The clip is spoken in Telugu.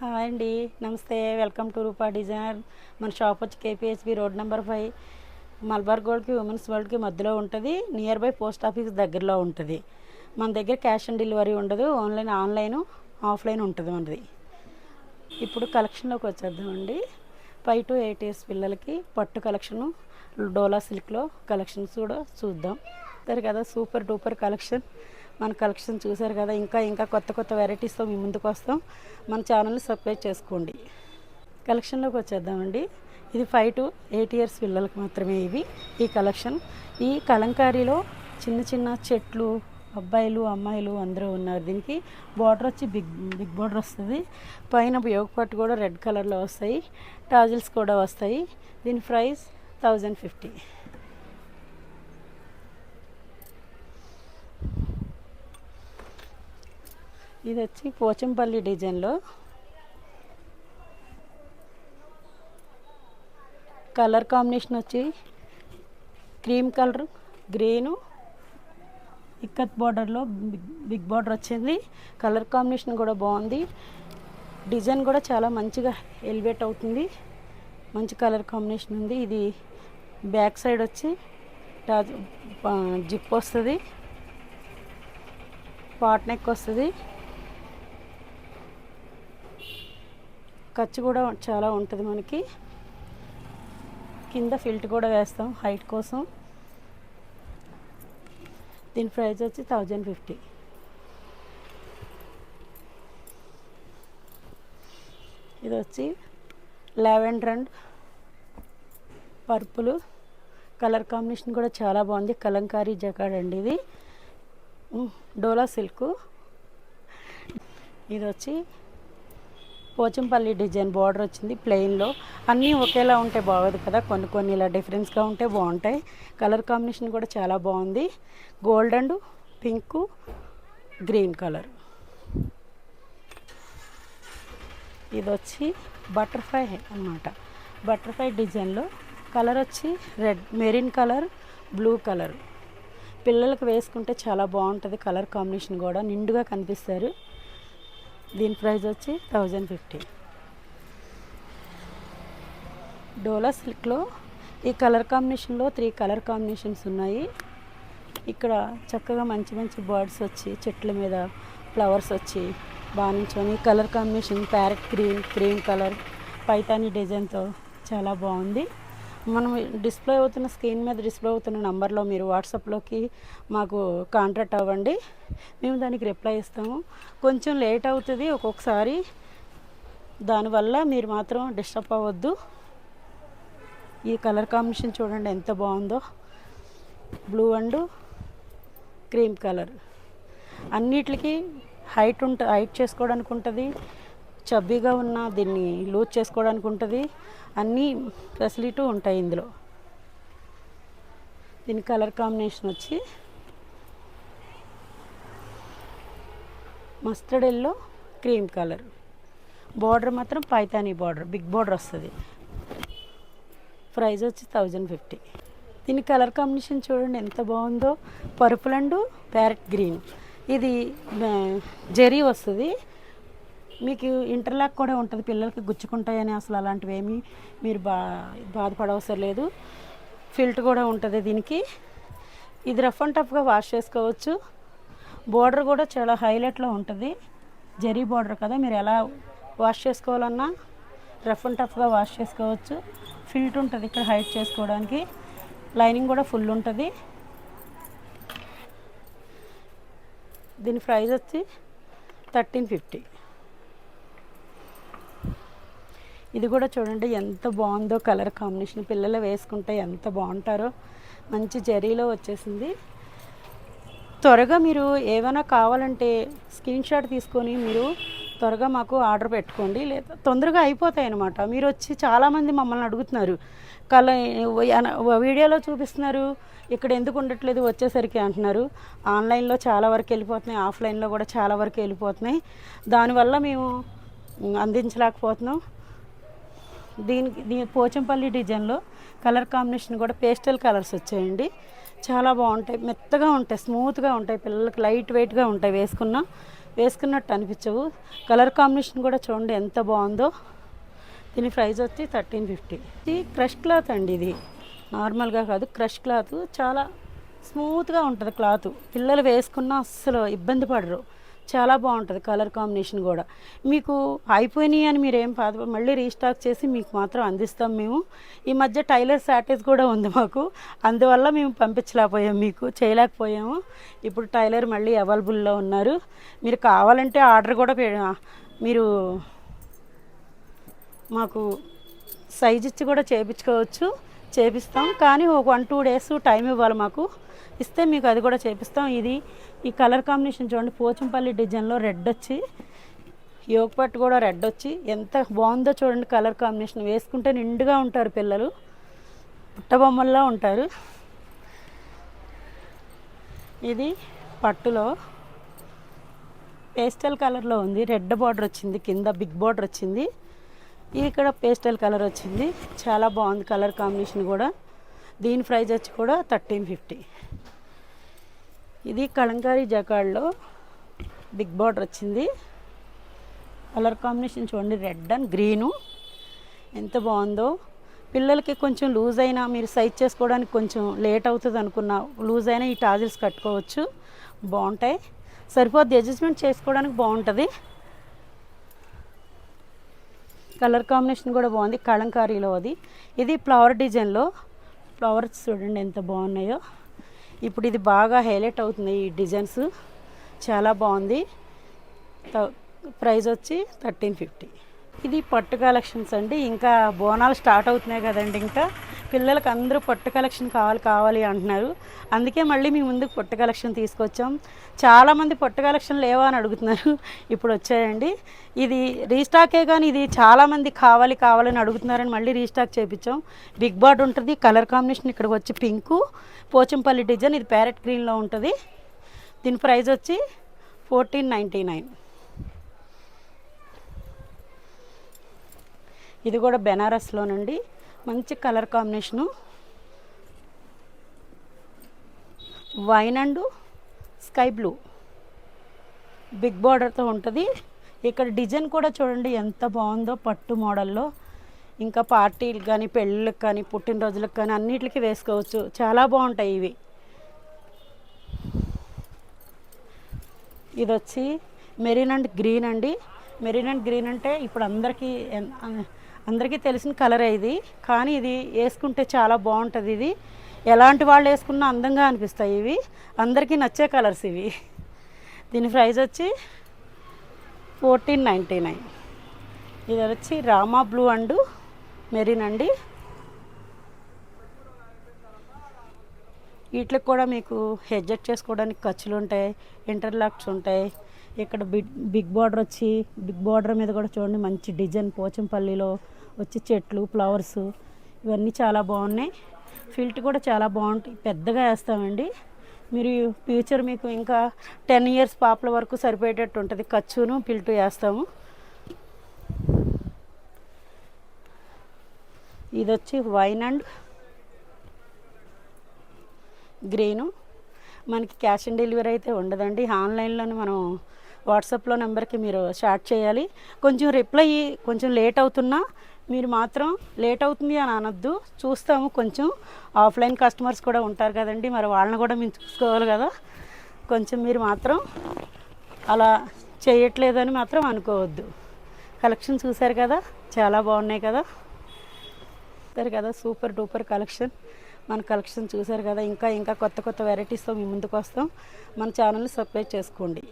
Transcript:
హాయ్ అండి. నమస్తే. Welcome to Rupa designer. మన షాప్ వచ్చి కేపీహెచ్బి రోడ్ నెంబర్ 5 మలబార్ గోల్డ్కి ఉమెన్స్ వరల్డ్కి మధ్యలో ఉంటుంది. నియర్ బై పోస్ట్ ఆఫీస్ దగ్గరలో ఉంటుంది. మన దగ్గర క్యాష్ ఆన్ డెలివరీ ఉండదు. ఆన్లైన్ ఆఫ్లైన్ ఉంటుంది మనది. ఇప్పుడు కలెక్షన్లోకి వచ్చేద్దామండి. 5 to 8 years పిల్లలకి పట్టు కలెక్షను, డోలా సిల్క్లో కలెక్షన్స్ కూడా చూద్దాం. సరే కదా, సూపర్ డూపర్ కలెక్షన్. మన కలెక్షన్ చూసారు కదా, ఇంకా కొత్త వెరైటీస్తో మీ ముందుకు వస్తాం. మన ఛానల్ని సబ్స్క్రైబ్ చేసుకోండి. కలెక్షన్లోకి వచ్చేద్దామండి. ఇది 5 to 8 years పిల్లలకి మాత్రమే ఈ కలెక్షన్. ఈ కలంకారీలో చిన్న చెట్లు, అబ్బాయిలు అమ్మాయిలు అందరూ ఉన్నారు. దీనికి బార్డర్ వచ్చి బిగ్ బార్డర్ వస్తుంది. పైన యోగ పట్టు కూడా రెడ్ కలర్లో వస్తాయి. టాజిల్స్ కూడా వస్తాయి. దీని ప్రైస్ 1050. ఇది వచ్చి పోచంపల్లి డిజైన్లో కలర్ కాంబినేషన్ వచ్చి క్రీమ్ కలర్, గ్రీను, ఇక్కత్ బార్డర్లో బిగ్ బార్డర్ వచ్చింది. కలర్ కాంబినేషన్ కూడా బాగుంది. డిజైన్ కూడా చాలా మంచిగా ఎలివేట్ అవుతుంది. మంచి కలర్ కాంబినేషన్ ఉంది. ఇది బ్యాక్ సైడ్ వచ్చి జిప్ వస్తుంది, పాట్ నెక్ వస్తుంది. ఖర్చు కూడా చాలా ఉంటుంది మనకి. కింద ఫిల్ట్ కూడా వేస్తాం హైట్ కోసం. దీని ప్రైస్ వచ్చి 1050. ఇది వచ్చి lavender and purple colour combination కూడా చాలా బాగుంది. కలంకారీ జకాడ్ అండి ఇది. డోలా సిల్క్. ఇది వచ్చి పోచంపల్లి డిజైన్ బార్డర్ వచ్చింది ప్లెయిన్లో. అన్నీ ఒకేలా ఉంటే బాగోదు కదా, కొన్ని ఇలా డిఫరెన్స్గా ఉంటే బాగుంటాయి. కలర్ కాంబినేషన్ కూడా చాలా బాగుంది. Gold and pink, green colour. ఇది వచ్చి బటర్ఫ్లై అన్నమాట. బటర్ఫ్లై డిజైన్లో కలర్ వచ్చి red, Merin colour, blue colour. పిల్లలకు వేసుకుంటే చాలా బాగుంటుంది. కలర్ కాంబినేషన్ కూడా నిండుగా కనిపిస్తారు. దీని ప్రైస్ వచ్చి 1050. డోలా సిల్క్లో ఈ కలర్ కాంబినేషన్లో 3 కలర్ కాంబినేషన్స్ ఉన్నాయి. ఇక్కడ చక్కగా మంచి బర్డ్స్ వచ్చి చెట్ల మీద ఫ్లవర్స్ వచ్చి బాగా నించొని colour combination parrot green, cream colour, Paithani డిజైన్తో చాలా బాగుంది. మనం స్క్రీన్ మీద డిస్ప్లే అవుతున్న నంబర్లో మీరు వాట్సాప్లోకి మాకు కాంటాక్ట్ అవ్వండి. మేము దానికి రిప్లై ఇస్తాము. కొంచెం లేట్ అవుతుంది ఒక్కొక్కసారి, దానివల్ల మీరు మాత్రం డిస్టర్బ్ అవ్వద్దు. ఈ కలర్ కాంబినేషన్ చూడండి ఎంత బాగుందో. Blue and cream colour. అన్నిటికి హైట్ చేసుకోవడానికి ఉంటుంది. చబ్బీగా ఉన్న దీన్ని లూజ్ చేసుకోవడానికి ఉంటుంది. అన్నీ ఫెసిలిటీ ఉంటాయి ఇందులో. దీని కలర్ కాంబినేషన్ వచ్చి mustard yellow, cream colour. Border మాత్రం పైతానీ బార్డర్, బిగ్ బార్డర్ వస్తుంది. ప్రైస్ వచ్చి 1050. దీని కలర్ కాంబినేషన్ చూడండి ఎంత బాగుందో. Purple and parrot green. ఇది జెరీ వస్తుంది. మీకు ఇంటర్లాక్ కూడా ఉంటుంది. పిల్లలకి గుచ్చుకుంటాయని అసలు అలాంటివి ఏమీ మీరు బాధపడవసరం లేదు. ఫిల్ట్ కూడా ఉంటుంది దీనికి. ఇది రఫ్ అండ్ టఫ్గా వాష్ చేసుకోవచ్చు. బార్డర్ కూడా చాలా హైలైట్లో ఉంటుంది. జరీ బార్డర్ కదా, మీరు ఎలా వాష్ చేసుకోవాలన్నా రఫ్ అండ్ టఫ్గా వాష్ చేసుకోవచ్చు. ఫిల్ట్ ఉంటుంది ఇక్కడ హైట్ చేసుకోవడానికి. లైనింగ్ కూడా ఫుల్ ఉంటుంది. దీని ప్రైస్ వచ్చి 1350. ఇది కూడా చూడండి ఎంత బాగుందో కలర్ కాంబినేషన్. పిల్లలు వేసుకుంటే ఎంత బాగుంటారో. మంచి జరీలో వచ్చేసింది. త్వరగా మీరు ఏమైనా కావాలంటే స్క్రీన్ షాట్ తీసుకొని మీరు త్వరగా మాకు ఆర్డర్ పెట్టుకోండి. లేదా తొందరగా అయిపోతాయి అన్నమాట. మీరు వచ్చి చాలామంది మమ్మల్ని అడుగుతున్నారు, వీడియోలో చూపిస్తున్నారు, ఇక్కడ ఎందుకు ఉండట్లేదు వచ్చేసరికి అంటున్నారు. ఆన్లైన్లో చాలా వరకు వెళ్ళిపోతున్నాయి, ఆఫ్లైన్లో కూడా చాలా వరకు వెళ్ళిపోతున్నాయి. దానివల్ల మేము అందించలేకపోతున్నాం. దీని పోచంపల్లి డిజైన్లో కలర్ కాంబినేషన్ కూడా పేస్టల్ కలర్స్ వచ్చాయండి. చాలా బాగుంటాయి. మెత్తగా ఉంటాయి, స్మూత్గా ఉంటాయి. పిల్లలకి లైట్ వెయిట్గా ఉంటాయి వేసుకున్న. వేసుకున్నట్టు అనిపించవు. కలర్ కాంబినేషన్ కూడా చూడండి ఎంత బాగుందో. దీని ప్రైస్ వచ్చి 1350. ఇది క్రష్ క్లాత్ అండి. ఇది నార్మల్గా కాదు, క్రష్ క్లాత్. చాలా స్మూత్గా ఉంటుంది క్లాత్. పిల్లలు వేసుకున్న అస్సలు ఇబ్బంది పడరు. చాలా బాగుంటుంది కలర్ కాంబినేషన్ కూడా. మీకు అయిపోయినాయి అని మీరు ఏం మళ్ళీ రీస్టాక్ చేసి మీకు మాత్రం అందిస్తాం మేము. ఈ మధ్య టైలర్ షార్టేజ్ కూడా ఉంది మాకు, అందువల్ల మేము పంపించలేకపోయాము, మీకు చేయలేకపోయాము. ఇప్పుడు టైలర్ మళ్ళీ అవైలబుల్లో ఉన్నారు. మీరు కావాలంటే ఆర్డర్ కూడా మీరు మాకు సైజ్ ఇచ్చి కూడా చేయించుకోవచ్చు, చేపిస్తాం. కానీ ఒక 1-2 డేస్ టైం ఇవ్వాలి మాకు, ఇస్తే మీకు అది కూడా చేపిస్తాం. ఇది ఈ కలర్ కాంబినేషన్ చూడండి, పోచంపల్లి డిజైన్లో రెడ్ వచ్చి, యోగ పట్టు కూడా రెడ్ వచ్చి ఎంత బాగుందో చూడండి. కలర్ కాంబినేషన్ వేసుకుంటే నిండుగా ఉంటారు పిల్లలు, పుట్టబొమ్మల్లో ఉంటారు. ఇది పట్టులో పేస్టల్ కలర్లో ఉంది, రెడ్ బార్డర్ వచ్చింది, కింద బిగ్ బార్డర్ వచ్చింది. ఇది ఇక్కడ పేస్టల్ కలర్ వచ్చింది, చాలా బాగుంది కలర్ కాంబినేషన్ కూడా. దీని ప్రైస్ వచ్చి కూడా 1350. ఇది కలంకారీ జకాడ్లో బిగ్ బార్డర్ వచ్చింది. కలర్ కాంబినేషన్ చూడండి, రెడ్ అండ్ గ్రీను ఎంత బాగుందో. పిల్లలకి కొంచెం లూజ్ అయినా, మీరు సైజ్ చేసుకోవడానికి కొంచెం లేట్ అవుతుంది అనుకున్నా, లూజ్ అయినా ఈ టాజిల్స్ కట్టుకోవచ్చు, బాగుంటాయి. సరిపోద్ది, అడ్జస్ట్మెంట్ చేసుకోవడానికి బాగుంటుంది. కలర్ కాంబినేషన్ కూడా బాగుంది, కలంకారీలో అది. ఇది ఫ్లవర్ డిజైన్లో, ఫ్లవర్స్ చూడండి ఎంత బాగున్నాయో. ఇప్పుడు ఇది బాగా హైలైట్ అవుతుంది ఈ డిజైన్స్, చాలా బాగుంది. ప్రైస్ వచ్చి 1350. ఇది పట్టు కలెక్షన్స్ అండి. ఇంకా బోనాలు స్టార్ట్ అవుతున్నాయి కదండి, ఇంకా పిల్లలకి అందరూ పట్టు కలెక్షన్ కావాలి అంటున్నారు. అందుకే మళ్ళీ మీ ముందుకు పట్టు కలెక్షన్ తీసుకొచ్చాం. చాలామంది పట్టు కలెక్షన్ లేవా అని అడుగుతున్నారు, ఇప్పుడు వచ్చాయండి. ఇది రీస్టాకే, కానీ ఇది చాలామంది కావాలని అడుగుతున్నారని మళ్ళీ రీస్టాక్ చేయించాం. బిగ్ బార్డ్ ఉంటుంది, కలర్ కాంబినేషన్ ఇక్కడికి వచ్చి పింకు, పోచంపల్లి డిజైన్, ఇది ప్యారెట్ గ్రీన్లో ఉంటుంది. దీని ప్రైస్ వచ్చి 1499. ఇది కూడా బెనారస్లోనండి, మంచి colour combination, wine and sky blue, big బార్డర్తో ఉంటుంది. ఇక్కడ డిజైన్ కూడా చూడండి ఎంత బాగుందో, పట్టు మోడల్లో. ఇంకా పార్టీలకు కానీ, పెళ్ళిళ్ళకి కానీ, పుట్టినరోజులకు కానీ అన్నిటికీ వేసుకోవచ్చు, చాలా బాగుంటాయి ఇవి. ఇది వచ్చి మెరీన్ అండ్ గ్రీన్ అండి. మెరీన్ అండ్ గ్రీన్ అంటే ఇప్పుడు అందరికీ తెలిసిన కలరే ఇది, కానీ ఇది వేసుకుంటే చాలా బాగుంటుంది. ఇది ఎలాంటి వాళ్ళు వేసుకున్నా అందంగా అనిపిస్తాయి, ఇవి అందరికీ నచ్చే కలర్స్ ఇవి. దీని ప్రైస్ వచ్చి 1499. ఇది వచ్చి రామా బ్లూ అండ్ మెరీన్ అండి. వీటికి కూడా మీకు అడ్జస్ట్ చేసుకోవడానికి ఖర్చులు ఉంటాయి, ఇంటర్లాక్స్ ఉంటాయి. ఇక్కడ బిగ్ బార్డర్ వచ్చి, బిగ్ బార్డర్ మీద కూడా చూడండి మంచి డిజైన్, పోచంపల్లిలో వచ్చి చెట్లు, ఫ్లవర్స్, ఇవన్నీ చాలా బాగున్నాయి. ఫిల్ట్ కూడా చాలా బాగుంటాయి, పెద్దగా వేస్తామండి. మీరు ఫ్యూచర్ మీకు ఇంకా 10 ఇయర్స్ పాపల వరకు సరిపోయేటట్టు ఉంటుంది, ఖర్చును ఫిల్ట్ వేస్తాము. ఇది వచ్చి వైన్ అండ్ గ్రీను. మనకి క్యాష్ ఆన్ డెలివరీ అయితే ఉండదండి, ఆన్లైన్లోనే మనం వాట్సాప్లో నెంబర్కి మీరు స్టార్ట్ చేయాలి. కొంచెం రిప్లై కొంచెం లేట్ అవుతున్నా మీరు మాత్రం లేట్ అవుతుంది అని అనొద్దు, చూస్తాము. కొంచెం ఆఫ్లైన్ కస్టమర్స్ కూడా ఉంటారు కదండి, మరి వాళ్ళని కూడా మేము చూసుకోవాలి కదా. కొంచెం మీరు మాత్రం అలా చేయట్లేదని మాత్రం అనుకోవద్దు. కలెక్షన్ చూసారు కదా, చాలా బాగున్నాయి కదా, చూసారు కదా, సూపర్ డూపర్ కలెక్షన్. మన కలెక్షన్ చూసారు కదా, ఇంకా కొత్త వెరైటీస్తో మీ ముందుకు వస్తాం. మన ఛానల్ని సబ్స్క్రైబ్ చేసుకోండి.